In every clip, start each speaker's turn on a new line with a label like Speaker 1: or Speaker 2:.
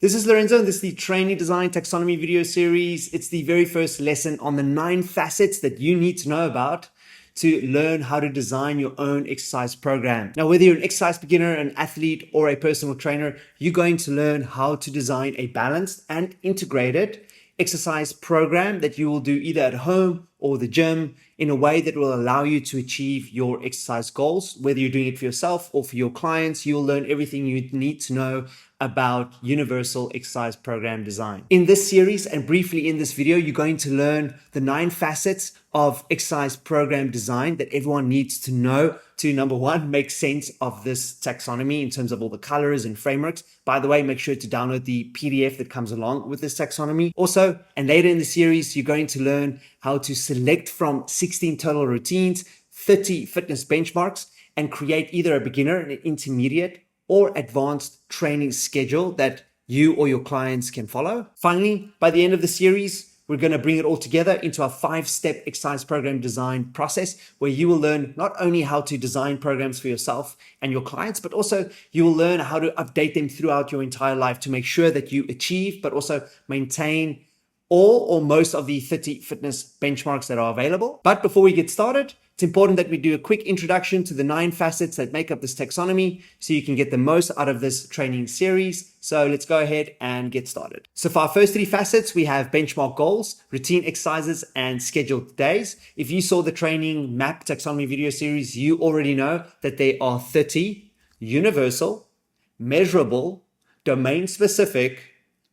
Speaker 1: This is Lorenzo, and this is the Training Design Taxonomy video series. It's the very first lesson on the 9 facets that you need to know about to learn how to design your own exercise program. Now, whether you're an exercise beginner, an athlete, or a personal trainer, you're going to learn how to design a balanced and integrated exercise program that you will do either at home or the gym in a way that will allow you to achieve your exercise goals. Whether you're doing it for yourself or for your clients, you'll learn everything you need to know about universal exercise program design. In this series and briefly in this video, you're going to learn the 9 facets of exercise program design that everyone needs to know to, number one, make sense of this taxonomy in terms of all the colors and frameworks. By the way, make sure to download the PDF that comes along with this taxonomy. Also, and later in the series, you're going to learn how to select from 16 total routines, 30 fitness benchmarks, and create either a beginner, an intermediate, or advanced training schedule that you or your clients can follow. Finally, by the end of the series, we're going to bring it all together into a 5-step exercise program design process where you will learn not only how to design programs for yourself and your clients, but also you will learn how to update them throughout your entire life to make sure that you achieve, but also maintain all or most of the 30 fitness benchmarks that are available. But before we get started, it's important that we do a quick introduction to the 9 facets that make up this taxonomy so you can get the most out of this training series. So let's go ahead and get started. So for our first 3 facets, we have benchmark goals, routine exercises, and scheduled days. If you saw the training map taxonomy video series, you already know that there are 30 universal, measurable, domain-specific,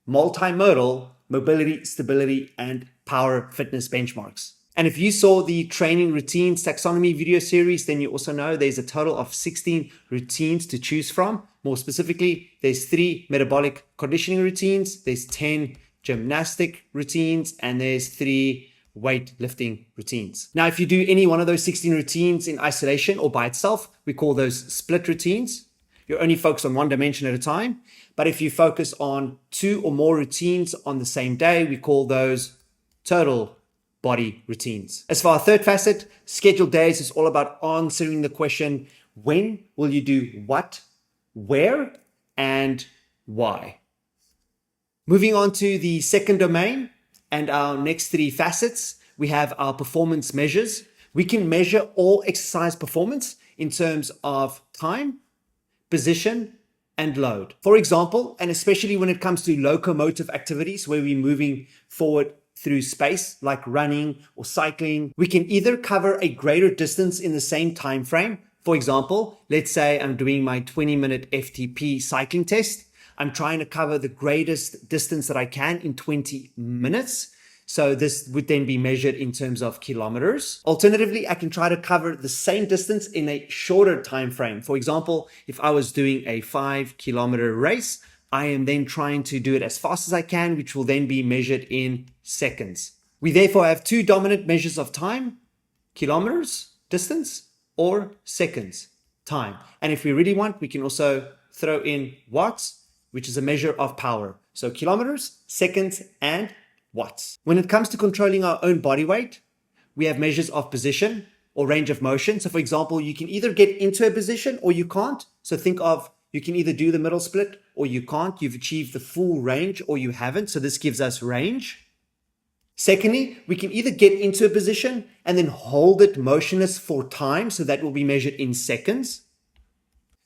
Speaker 1: multimodal, mobility, stability, and power fitness benchmarks. And if you saw the training routines taxonomy video series, then you also know there's a total of 16 routines to choose from. More specifically, there's 3 metabolic conditioning routines, there's 10 gymnastic routines, and there's 3 weightlifting routines. Now, if you do any one of those 16 routines in isolation or by itself, we call those split routines. You're only focused on one dimension at a time. But if you focus on 2 or more routines on the same day, we call those total body routines. As for our third facet, scheduled days is all about answering the question, when will you do what, where, and why? Moving on to the second domain and our next 3 facets, we have our performance measures. We can measure all exercise performance in terms of time, position, and load. For example, and especially when it comes to locomotive activities where we're moving forward through space like running or cycling, we can either cover a greater distance in the same time frame. For example, let's say I'm doing my 20-minute FTP cycling test. I'm trying to cover the greatest distance that I can in 20 minutes. So this would then be measured in terms of kilometers. Alternatively, I can try to cover the same distance in a shorter time frame. For example, if I was doing a 5-kilometer race, I am then trying to do it as fast as I can, which will then be measured in seconds. We therefore have 2 dominant measures of time: kilometers, distance, or seconds, time. And if we really want, we can also throw in watts, which is a measure of power. So kilometers, seconds, and watts. When it comes to controlling our own body weight, we have measures of position or range of motion. So for example, you can either get into a position or you can't. So think of, you can either do the middle split or you can't. You've achieved the full range or you haven't. So this gives us range. Secondly, we can either get into a position and then hold it motionless for time. So that will be measured in seconds.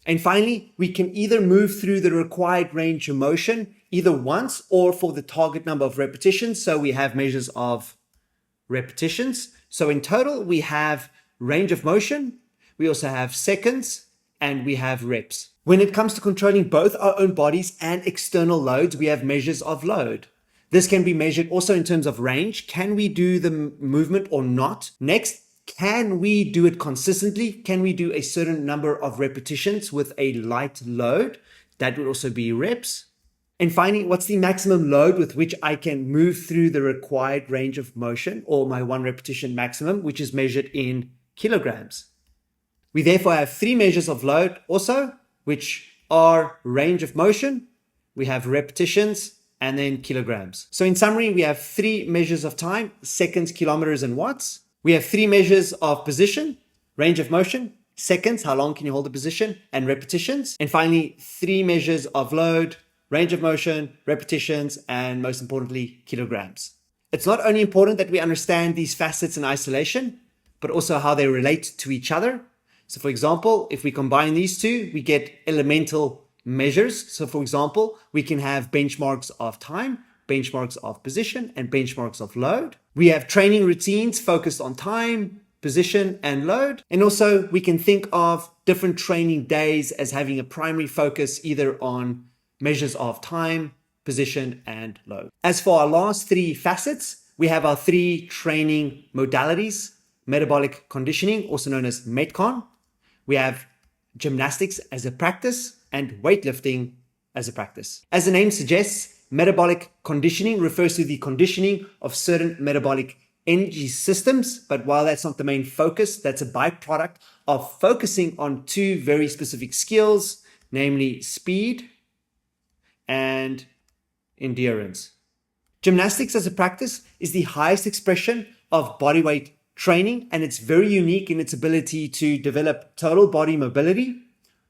Speaker 1: And finally, we can either move through the required range of motion either once or for the target number of repetitions. So we have measures of repetitions. So in total, we have range of motion. We also have seconds and we have reps. When it comes to controlling both our own bodies and external loads, we have measures of load. This can be measured also in terms of range. Can we do the movement or not? Next, can we do it consistently? Can we do a certain number of repetitions with a light load? That would also be reps. And finally, what's the maximum load with which I can move through the required range of motion, or my 1 repetition maximum, which is measured in kilograms? We therefore have 3 measures of load also, which are range of motion, we have repetitions, and then kilograms. So in summary, we have 3 measures of time: seconds, kilometers, and watts. We have 3 measures of position: range of motion, seconds, how long can you hold a position, and repetitions. And finally, 3 measures of load: range of motion, repetitions, and most importantly, kilograms. It's not only important that we understand these facets in isolation, but also how they relate to each other. So for example, if we combine these two, we get elemental measures. So for example, we can have benchmarks of time, benchmarks of position, and benchmarks of load. We have training routines focused on time, position, and load. And also we can think of different training days as having a primary focus either on measures of time, position, and load. As for our last three facets, we have our three training modalities: metabolic conditioning, also known as Metcon. We have gymnastics as a practice and weightlifting as a practice. As the name suggests, metabolic conditioning refers to the conditioning of certain metabolic energy systems, but while that's not the main focus, that's a byproduct of focusing on two very specific skills, namely speed and endurance. Gymnastics as a practice is the highest expression of bodyweight training, and it's very unique in its ability to develop total body mobility,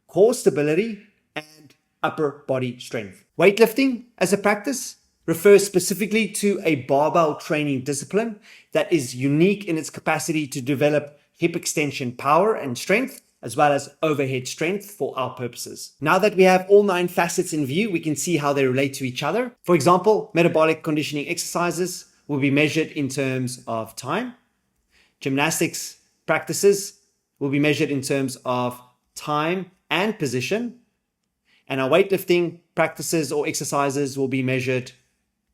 Speaker 1: core stability, and upper body strength. Weightlifting as a practice refers specifically to a barbell training discipline that is unique in its capacity to develop hip extension power and strength, as well as overhead strength for our purposes. Now that we have all 9 facets in view, we can see how they relate to each other. For example, metabolic conditioning exercises will be measured in terms of time. Gymnastics practices will be measured in terms of time and position. And our weightlifting practices or exercises will be measured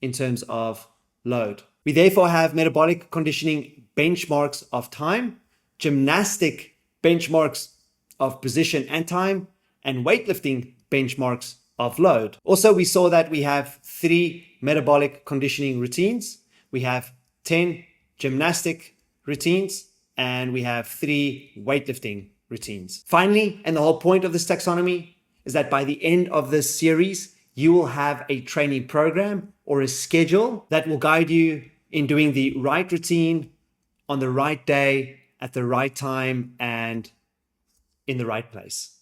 Speaker 1: in terms of load. We therefore have metabolic conditioning benchmarks of time, gymnastic benchmarks of position and time, and weightlifting benchmarks of load. Also, we saw that we have 3 metabolic conditioning routines. We have 10 gymnastic routines, and we have 3 weightlifting routines. Finally, and the whole point of this taxonomy is that by the end of this series, you will have a training program or a schedule that will guide you in doing the right routine on the right day, at the right time, and in the right place.